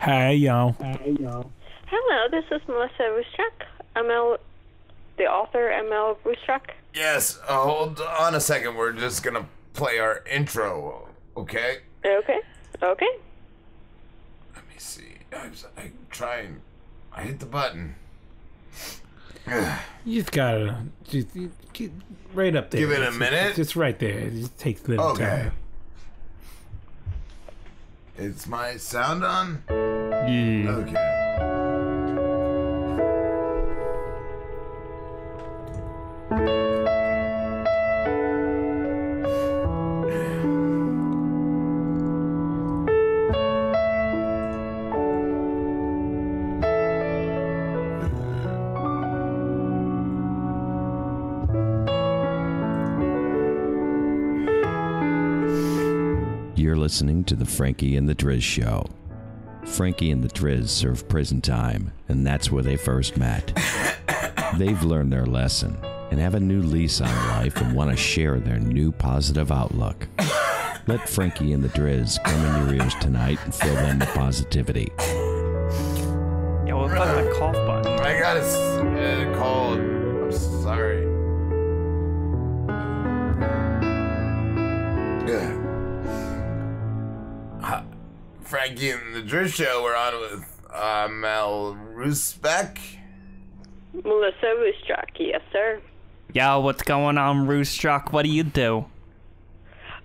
Hey, y'all. Hello, this is Melissa Rusczak. The author, ML Rusczak. Yes, hold on a second. We're just gonna play our intro, okay? Okay. Let me see. I'm trying. I hit the button. You just gotta right up there. Give it a minute? Just right there. It just takes a little time. Is my sound on? Yeah. Okay. You're listening to the Frankie and the Driz Show. Frankie and the Driz serve prison time, and that's where they first met. They've learned their lesson and have a new lease on life and want to share their new positive outlook. Let Frankie and the Driz come in your ears tonight and fill them with positivity. Yo, what about that cough button? I got a cold. I'm sorry. Yeah. Frankie and the Driz Show, we're on with Mel Rusbeck. Melissa Rusczak, yes, sir. Yo, what's going on, Rusczak? What do you do?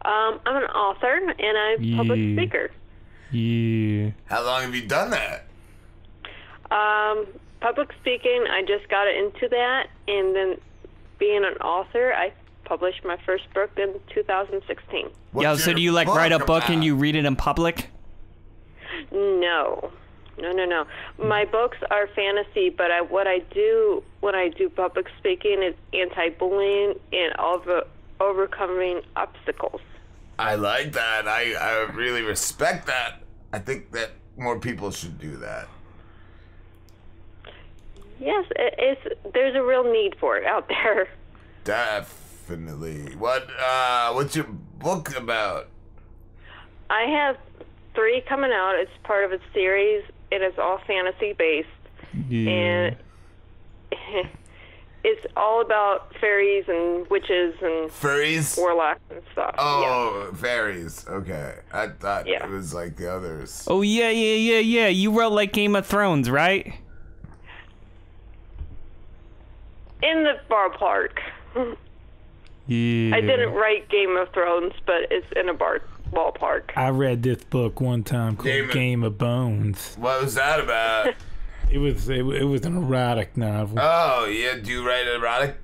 I'm an author and I'm a public speaker. Yeah. How long have you done that? Public speaking, I just got into that, and then being an author, I published my first book in 2016. Yo, so do you like write a book and you read it in public? No. My books are fantasy, but what I do when I do public speaking is anti-bullying and overcoming obstacles. I like that. I really respect that. I think that more people should do that. Yes, there's a real need for it out there. Definitely. What's your book about? I have 3 coming out. It's part of a series. It is all fantasy based, and it's all about fairies and witches and Furries? warlocks and stuff. Oh, fairies. Okay. I thought Yeah. it was like the others. Oh, yeah. You wrote like Game of Thrones, right? In the ballpark. Yeah. I didn't write Game of Thrones, but it's in a ballpark. I read this book one time called Game of Bones. What was that about? It was an erotic novel. Oh, yeah. Do you write erotic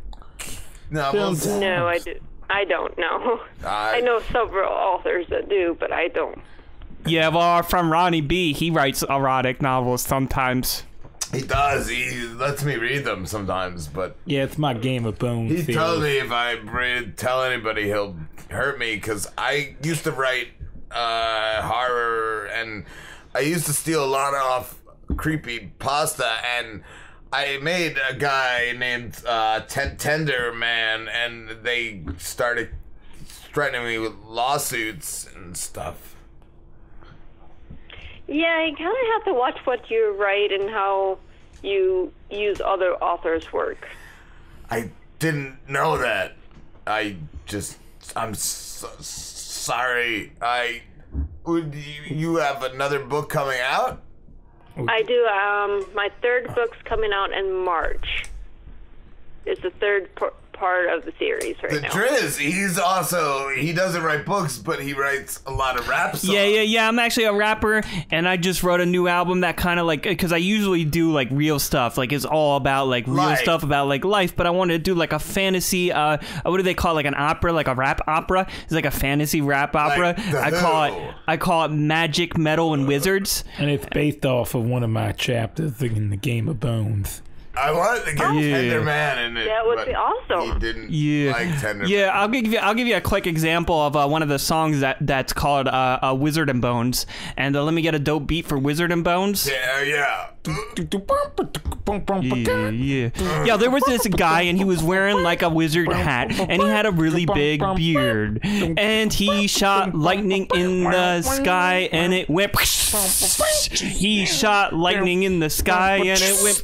novels? No, I don't know. I know several authors that do, but I don't. Yeah, well, our friend Ronnie B, he writes erotic novels sometimes. He does. He lets me read them sometimes, but Yeah, it's my Game of Bones he series. told me if I tell anybody, he'll hurt me, because I used to write horror, and I used to steal a lot off creepy pasta, and I made a guy named Tender Man, and they started threatening me with lawsuits and stuff. Yeah, you kind of have to watch what you write and how you use other authors' work. I didn't know that. I'm sorry. You have another book coming out? I do. My 3rd book's coming out in March. It's the 3rd part of the series right The now. Driz, he doesn't write books, but he writes a lot of rap songs. Yeah. I'm actually a rapper, and I just wrote a new album that kind of like, because I usually do like real stuff, like it's all about like real stuff about like life, but I wanted to do like a fantasy, what do they call it, like an opera, like a rap opera? It's like a fantasy rap opera. I call it Magic, Metal, and Wizards. And it's based off of one of my chapters in the Game of Bones. I wanted to get Tender Man in it. That would be awesome. He didn't like Tender Man. Yeah, I'll give you a quick example of one of the songs that's called Wizard and Bones. And let me get a dope beat for Wizard and Bones. Yeah. Yeah, there was this guy, and he was wearing like a wizard hat, and he had a really big beard, and he shot lightning in the sky, and it went. He shot lightning in the sky, and it went.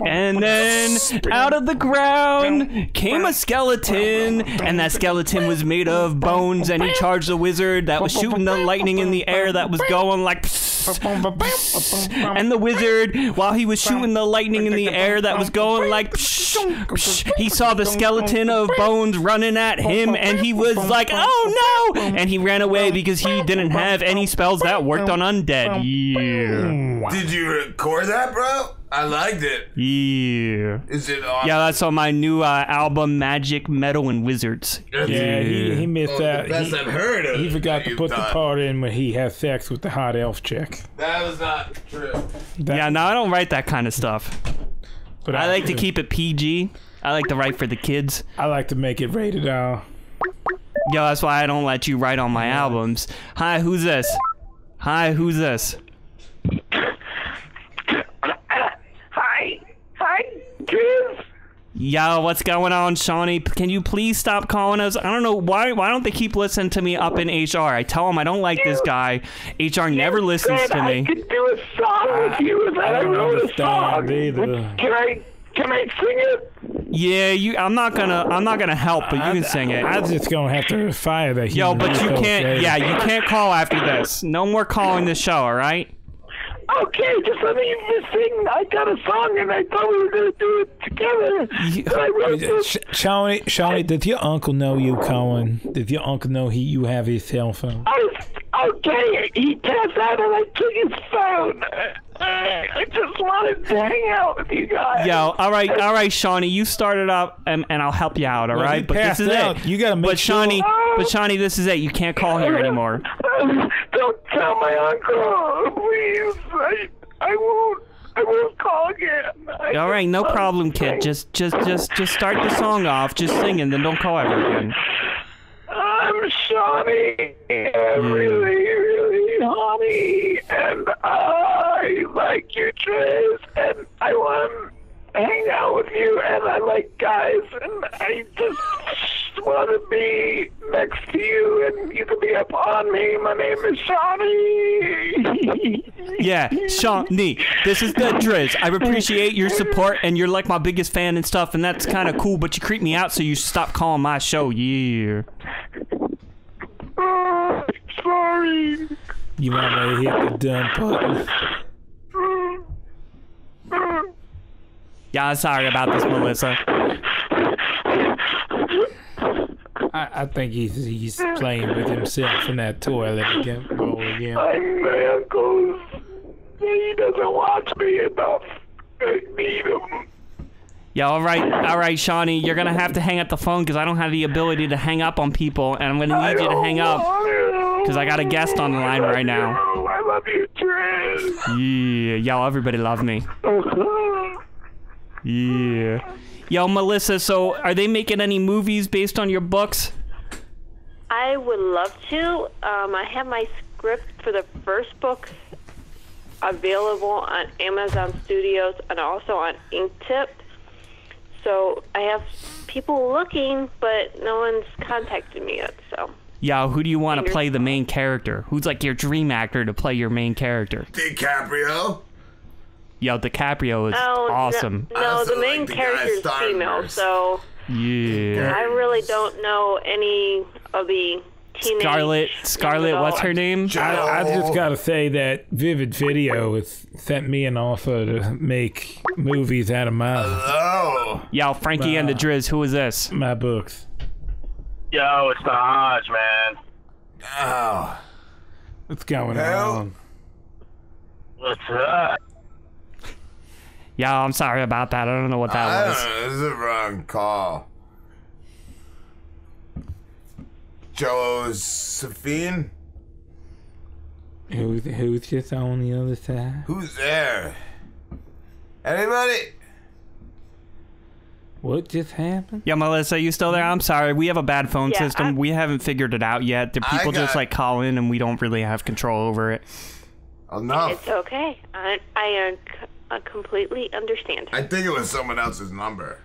And then out of the ground came a skeleton, and that skeleton was made of bones, and he charged the wizard that was shooting the lightning in the air that was going like. And the wizard, while he was shooting the lightning in the air that was going like, he saw the skeleton of bones running at him, and he was like, oh no! And he ran away because he didn't have any spells that worked on undead. Yeah. Did you record that, bro? I liked it. Yeah. Is it awesome? Yeah, that's on my new album, Magic, Metal, and Wizards. Yeah, he missed that. The best I've heard of. He forgot to put the part in when he had sex with the hot elf chick. That was not true. Yeah, no, I don't write that kind of stuff. But I like to keep it PG. I like to write for the kids. I like to make it rated R. Yo, that's why I don't let you write on my albums. Hi, who's this? Hi, who's this? Hi, Driz. Yo, what's going on, Shawnee? Can you please stop calling us? I don't know why don't they keep listening to me up in HR? I tell them I don't like this guy. HR never listens to me. I could do a song with you. I wrote a song. Either. Can I sing it? Yeah, I'm not gonna help, but you can sing it. I'm just gonna have to fire that. Yo, but you can't. Okay. Yeah, you can't call after this. No more calling the show. All right? Okay, just let me sing. I got a song, and I thought we were gonna do it together. So I wrote this. Shawnee, did your uncle know you, Cohen? Did your uncle know you have his cell phone? Okay, he passed out, and I took his phone. I just wanted to hang out with you guys. Yo, all right, Shawnee, you start it up, and I'll help you out, all Well, right? you But this passed is out. it. You gotta make sure. But Shawnee, this is it. You can't call here anymore. Don't tell my uncle, please. I won't call again. All right, no problem, kid. Just start the song off. Just sing, and then don't call ever again. I'm Shawnee, and really honey, and I like you, Triz, and I want to hang out with you, and I like guys, and I just want to be next to you, and you can be up on me. My name is Shawnee. Yeah, Shawnee, this is the Driz. I appreciate your support, and you're like my biggest fan and stuff, and that's kind of cool, but you creep me out, so you stop calling my show. Yeah. Sorry. You might want to hit the done button. Yeah, I'm sorry about this, Melissa. I think he's playing with himself in that toilet again. Again. My uncle, he doesn't watch me enough. I need him. Yeah, all right, Shawnee, you're gonna have to hang up the phone because I don't have the ability to hang up on people, and I'm gonna need you to hang up because I got a guest on the line right now. I love you, Triz. Yeah, y'all, everybody love me. Yeah. Yo, Melissa, so are they making any movies based on your books? I would love to. I have my script for the first book available on Amazon Studios and also on Inktip. So I have people looking, but no one's contacted me yet. So. Yo, who do you want to play the main character? Who's like your dream actor to play your main character? DiCaprio. Yo, DiCaprio is awesome. No, the main character is female, so yeah. I really don't know any of the teenage Scarlett, what's her name? I just gotta say that Vivid Video has sent me an offer to make movies out of my Yo, Frankie and the Driz, who is this? my books. Yo, it's the Hodge, man. Oh. What's going Hell. on? What's up? Yeah, I'm sorry about that. I don't know what that was. I don't know. This is the wrong call. Josephine? Who's just on the other side? Who's there? Anybody? What just happened? Yeah, Melissa, you still there? I'm sorry. We have a bad phone system. We haven't figured it out yet. Do people just like call in and we don't really have control over it? Enough. It's okay. I completely understand. I think it was someone else's number.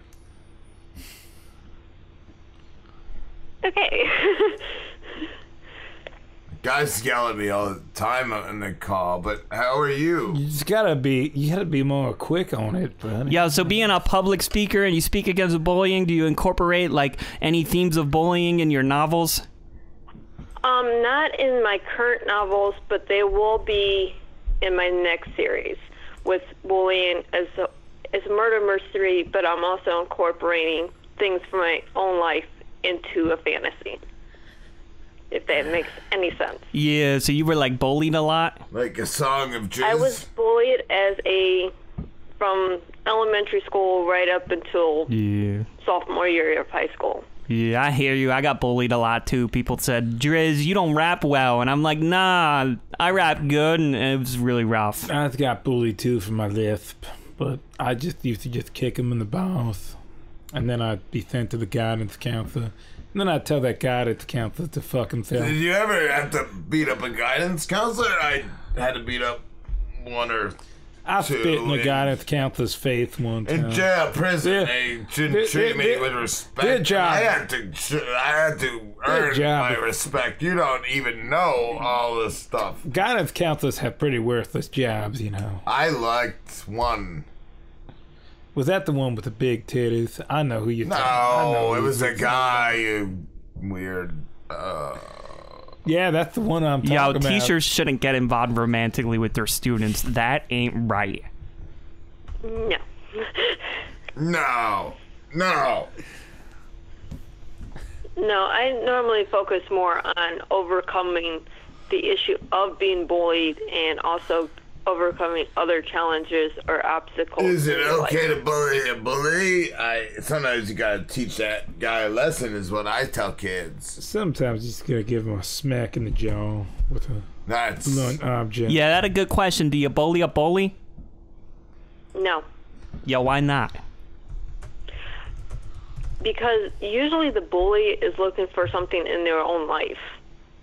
Okay. Guys yell at me all the time in the call, but how are you? You just gotta be more quick on it, buddy. Yeah, so being a public speaker and you speak against bullying, do you incorporate like any themes of bullying in your novels? Not in my current novels, but they will be in my next series with bullying as a murder mystery, but I'm also incorporating things from my own life into a fantasy. If that makes any sense. Yeah, so you were like bullied a lot? Like a song of jizz? I was bullied from elementary school right up until sophomore year of high school. Yeah, I hear you. I got bullied a lot too. People said, Driz, you don't rap well. And I'm like, nah, I rap good. And it was really rough. I got bullied too for my lisp, but I just used to just kick him in the balls. And then I'd be sent to the guidance counselor. And then I'd tell that guidance counselor to fuck himself. Did you ever have to beat up a guidance counselor? I had to beat up one or I two. spit in the guidance counselor's face one time. In jail, prison, they shouldn't treat me with respect. Good job. I had to earn my respect. You don't even know all this stuff. Guidance counselors have pretty worthless jobs, you know. I liked one. Was that the one with the big titties? I know who you're talking about. No, it was a guy, you weird. Yeah, that's the one I'm talking about. Teachers shouldn't get involved romantically with their students. That ain't right. No. No. No, I normally focus more on overcoming the issue of being bullied and also overcoming other challenges or obstacles. Is it in okay life. to bully a bully? Sometimes you gotta teach that guy a lesson, is what I tell kids. Sometimes you just gotta give him a smack in the jaw with a blunt object. Yeah, that's a good question. Do you bully a bully? No. Yeah, why not? Because usually the bully is looking for something in their own life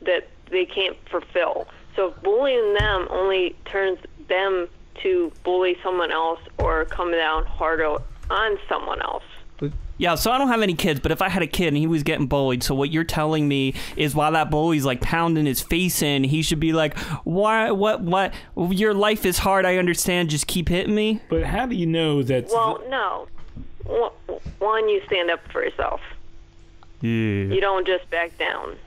that they can't fulfill. So bullying them only turns them to bully someone else or come down harder on someone else. Yeah, so I don't have any kids, but if I had a kid and he was getting bullied, so what you're telling me is while that bully's like pounding his face in, he should be like, what, your life is hard, I understand, just keep hitting me? But how do you know that... Well, no. One, you stand up for yourself. Yeah. You don't just back down.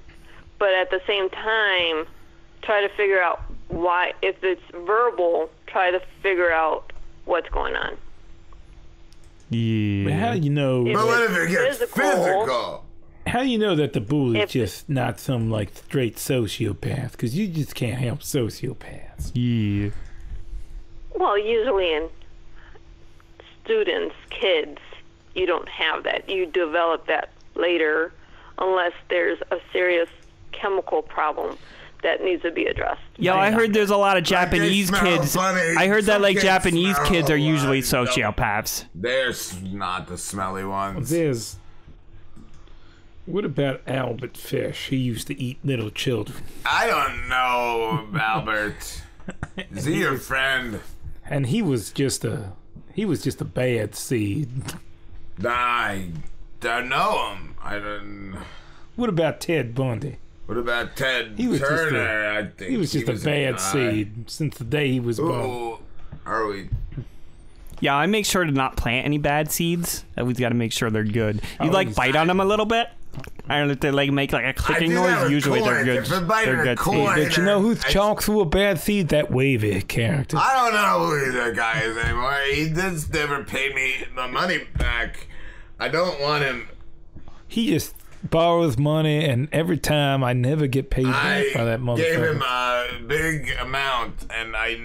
But at the same time, try to figure out why. If it's verbal, try to figure out what's going on. Yeah. But how do you know... But what if it gets physical? How do you know that the bully's just not some, like, straight sociopath? Because you just can't help sociopaths. Yeah. Well, usually in students, kids, you don't have that. You develop that later unless there's a serious chemical problem that needs to be addressed. Yo, I heard there's a lot of Japanese kids. I heard that like Japanese kids are usually sociopaths. They're not the smelly ones. What about Albert Fish? He used to eat little children. I don't know, Albert. Is he your friend? And he was just a bad seed. I don't know him. I don't. What about Ted Bundy? What about Ted Turner? I think he was just a bad seed since the day he was born. Are we? Yeah, I make sure to not plant any bad seeds. We've got to make sure they're good. You like bite on them a little bit. I don't know if they like make like a clicking noise. Usually they're good. They're good seeds. But you know who's chalked through a bad seed? That Wavy character. I don't know who that guy is anymore. He just never paid me the money back. I don't want him. He just borrows money, and every time I never get paid back by that motherfucker. I gave him a big amount, and I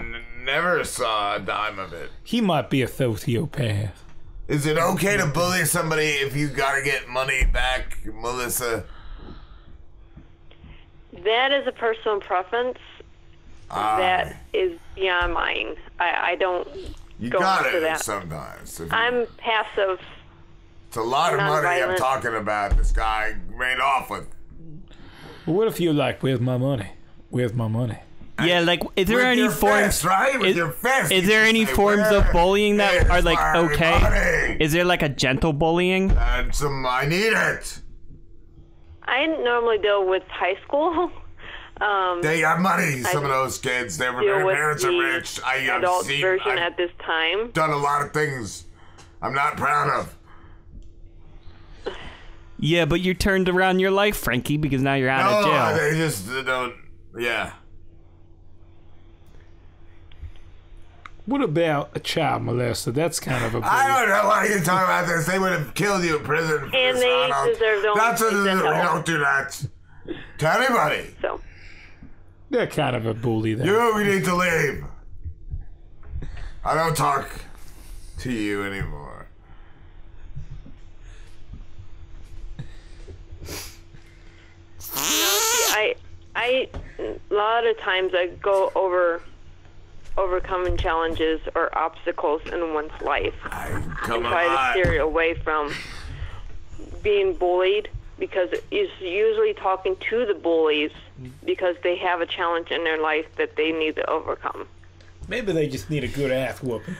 never saw a dime of it. He might be a sociopath. Is it okay to bully somebody if you gotta get money back, Melissa? That is a personal preference. That is beyond mine. I don't you go got into it that. Sometimes. I'm passive. It's a lot of money I'm talking about. This guy made off with. But what if you're like, where's my money? Where's my money? Yeah, like, is there With any your forms? fist, right? With your fist, Is you there can any say, forms of "Where bullying that is are like my okay? money?" Is there like a gentle bullying? And I need it. I normally deal with high school. They have money. Some of those kids, their Deal with parents are the rich. I have adult seen. version I've at this time. done a lot of things I'm not proud of. Yeah, but you turned around your life, Frankie, because now you're out of jail. No, they just don't. Yeah. What about a child molester? That's kind of a. I don't know why you're talking about this. They would have killed you in prison. For And this. they I don't- deserve no That's what we decent help. don't do that to anybody. So, They're kind of a bully. Then. We need to leave. I don't talk to you anymore. I a lot of times I go over overcoming challenges or obstacles in one's life and try to steer away from being bullied, because it's usually talking to the bullies because they have a challenge in their life that they need to overcome. Maybe they just need a good ass whooping.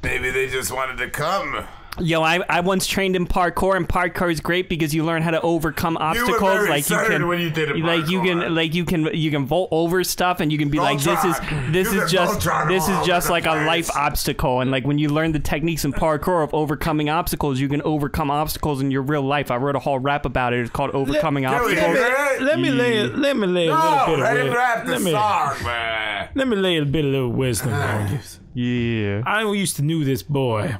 Maybe they just wanted to come. Yo, I once trained in parkour, and parkour is great because you learn how to overcome obstacles. You were very like you excited can, when you did it. like you can vault over stuff, and you can be like, this is just like a life obstacle. And like when you learn the techniques in parkour of overcoming obstacles, you can overcome obstacles in your real life. I wrote a whole rap about it. It's called Overcoming Obstacles. Let me lay a little bit of rap the song, man. Let me lay a bit of little wisdom on you. Yeah. I used to know this boy,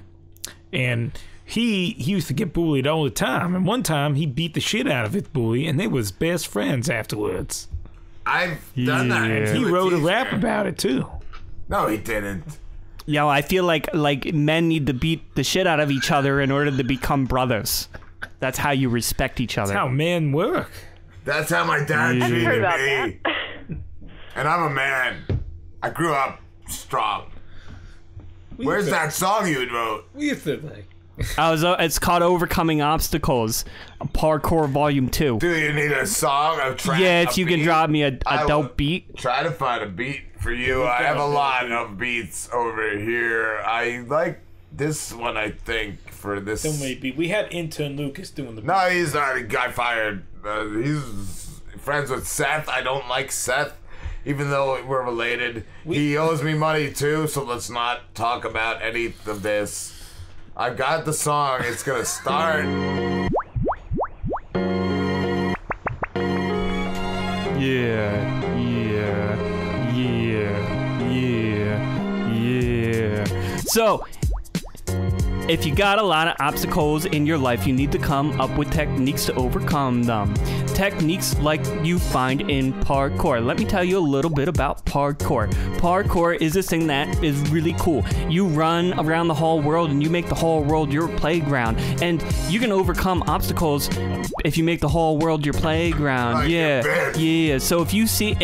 and he used to get bullied all the time. And one time he beat the shit out of his bully, and they was best friends afterwards. I've done that. And he wrote a rap about it too. No, he didn't. Yo, I feel like men need to beat the shit out of each other in order to become brothers. That's how you respect each other. That's how men work. That's how my dad I've treated heard about me. that. And I'm a man. I grew up strong. Where's that song you wrote? What do you think? Like? It's called Overcoming Obstacles, Parkour Volume 2. Do you need a song, a track? Yeah, if you can beat? drop me a I dope will beat. Try to find a beat for you. I have a lot of beats over here. I like this one, I think, for this. Then maybe we had intern Lucas doing the. No, he's not. He got fired. He's friends with Seth. I don't like Seth, even though we're related. He owes me money too, so let's not talk about any of this. I've got the song. It's gonna start. Yeah. So, if you got a lot of obstacles in your life, you need to come up with techniques to overcome them. Techniques like you find in parkour. Let me tell you a little bit about parkour. Parkour is this thing that is really cool. You run around the whole world and you make the whole world your playground. And you can overcome obstacles if you make the whole world your playground. Like Yeah. So if you see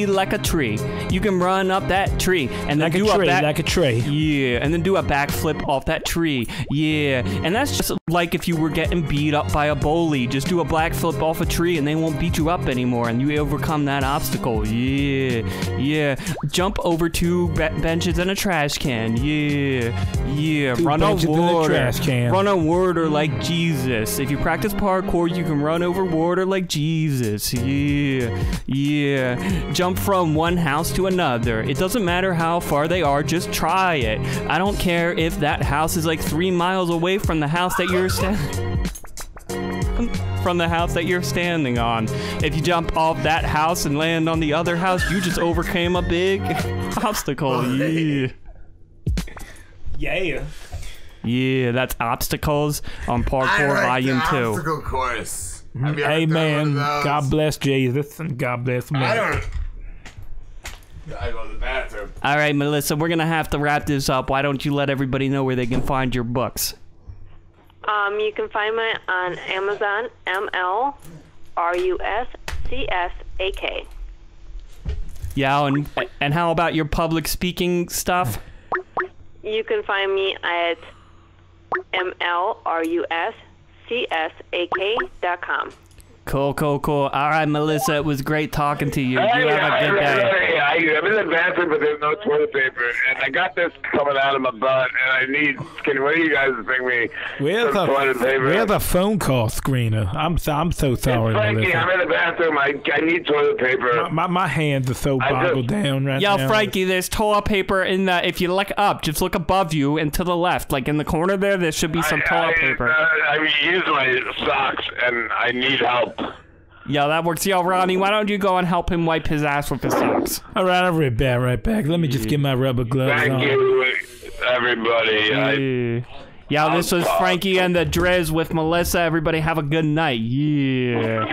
like a tree, you can run up that tree and then like a tree. Yeah, and then do a backflip off that tree. Yeah, and that's just like if you were getting beat up by a bully. Just do a backflip off a tree and they won't beat you up anymore, and you overcome that obstacle. Yeah. Jump over two benches and a trash can. Yeah. Run on water. Run on water like Jesus. If you practice parkour, you can run over water like Jesus. Yeah. Jump from one house to another. It doesn't matter how far they are, just try it. I don't care if that house is like 3 miles away from the house that you're standing on. If you jump off that house and land on the other house, you just overcame a big obstacle. Yeah, that's obstacles on parkour volume 2. Obstacle course. Amen. God bless Jesus and God bless me. I go to the bathroom. All right, Melissa, we're gonna have to wrap this up. Why don't you let everybody know where they can find your books? You can find me on Amazon, MLRUSCSAK. Yeah, and how about your public speaking stuff? You can find me at MLRUSCSAK.com. Cool. All right, Melissa, it was great talking to you. You Hey, have a good day. I'm in the bathroom, but there's no toilet paper, and I got this coming out of my butt, and I need. Can one of you guys bring me some toilet paper? Where's the phone call screener? I'm so sorry, Frankie, Melissa. I'm in the bathroom. I need toilet paper. My hands are so boggled down right now. Yo, Frankie, there's toilet paper in the. If you look up, just look above you and to the left, like in the corner there should be some toilet paper. I use my socks, and I need help. Yo, that works. Yo, Ronnie, why don't you go and help him wipe his ass with his socks? All right, I'll be right back. Let me just get my rubber gloves on. Thank you, everybody. Yeah, this was Frankie and the Driz with Melissa. Everybody have a good night. Yeah.